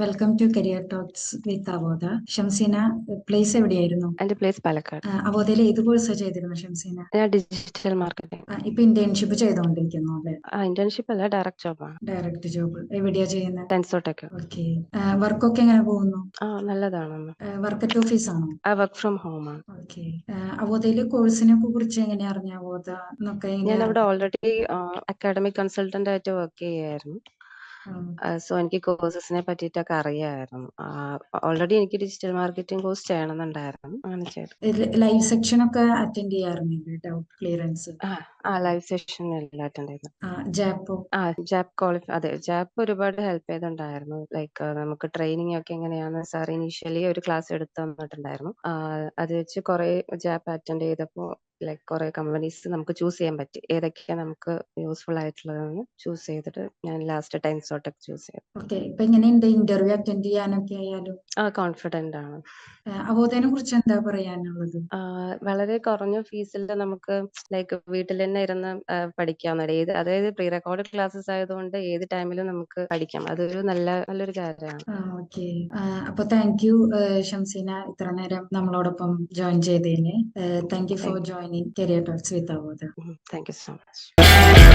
Welcome to career talks with Avodha. Shamseena, place എവിടെയായിരുന്നു? എന്റെ place Palakkad. അവോധയിൽ ഏത് കോഴ്സാണ് ചെയ്തിരുന്നു ഷംസീന? ഞാൻ ഡിജിറ്റൽ മാർക്കറ്റിംഗ്. ഇപ്പൊ ഇന്റേൺഷിപ്പ് ചെയ്തോണ്ടിരിക്കുന്നു അല്ലെ? ഇന്റേൺഷിപ്പ് അല്ല, ഡയറക്റ്റ് ജോബാണ്. ഡയറക്റ്റ് ജോബ് എവിടെയാ ചെയ്യുന്നത്? ടെൻസോട്ടൊക്കെ. ഓക്കെ. വർക്കൊക്കെ എങ്ങനെ പോകുന്നു? നല്ലതാണ്. വർക്ക് അറ്റ് ഓഫീസ് ആണോ? വർക്ക് ഫ്രം ഹോം ആണ്. ഓക്കെ. അവോധയിലെ കോഴ്സിനെ കുറിച്ച് എങ്ങനെയാ അറിഞ്ഞ അവോധ എന്നൊക്കെ? ഞാൻ അവിടെ ഓൾറെഡി അക്കാഡമിക് കൺസൾട്ടന്റ് ആയിട്ട് വർക്ക് ചെയ്യായിരുന്നു. സോ എനിക്ക് കോഴ്സസിനെ പറ്റിയിട്ടൊക്കെ അറിയാമായിരുന്നു. ഓൾറെഡി എനിക്ക് ഡിജിറ്റൽ മാർക്കറ്റിംഗ് കോഴ്സ് ചെയ്യണമെന്നുണ്ടായിരുന്നു. അങ്ങനെ ചെയ്തു. ലൈവ് സെക്ഷൻ ഒക്കെ അറ്റൻഡ് ചെയ്യാറുണ്ട്? Doubt clearance? ലൈവ് സെഷൻ എല്ലാം അറ്റൻഡ് ചെയ്തു. ജാപ്പോ? ജാപ്പ് ഒരുപാട് ഹെൽപ്പ് ചെയ്തിട്ടുണ്ടായിരുന്നു. ലൈക്ക് നമുക്ക് ട്രെയിനിങ് ഒക്കെ എങ്ങനെയാന്ന് സാർ ഇനീഷ്യലി ഒരു ക്ലാസ് എടുത്ത് തന്നിട്ടുണ്ടായിരുന്നു. അത് വെച്ച് കുറെ ജാപ്പ് അറ്റൻഡ് ചെയ്തപ്പോൾ ലൈക്ക് കുറെ കമ്പനീസ് നമുക്ക് ചൂസ് ചെയ്യാൻ പറ്റി. ഏതൊക്കെയാണ് നമുക്ക് യൂസ്ഫുൾ ആയിട്ടുള്ളതെന്ന് ചൂസ് ചെയ്തിട്ട് ഞാൻ ലാസ്റ്റ് ടെൻസോട്ടൊക്കെ ചൂസ് ചെയ്തു. ഓക്കെ. ഇപ്പൊ എങ്ങനെയുണ്ട് ഇന്റർവ്യൂ അറ്റൻഡ് ചെയ്യാനൊക്കെ ആയാലും? കോൺഫിഡന്റ് ആണ്. അവോധനെ കുറിച്ച് എന്താ പറയാനുള്ളത്? വളരെ കുറഞ്ഞ ഫീസിൽ നമുക്ക് ലൈക്ക് വീട്ടിൽ തന്നെ ഇരുന്ന് പഠിക്കാവുന്ന അതായത് പ്രീ റെക്കോർഡ് ക്ലാസ്സസ് ആയതുകൊണ്ട് ഏത് ടൈമിലും നമുക്ക് പഠിക്കാം. അതൊരു നല്ലൊരു കാര്യമാണ്. ഓക്കെ. അപ്പൊ താങ്ക് യു ഷംസീന, ഇത്ര നേരം നമ്മളോടൊപ്പം ജോയിൻ ചെയ്തതിന്. Thank you for joining career talks with അവോധ. Thank you so much.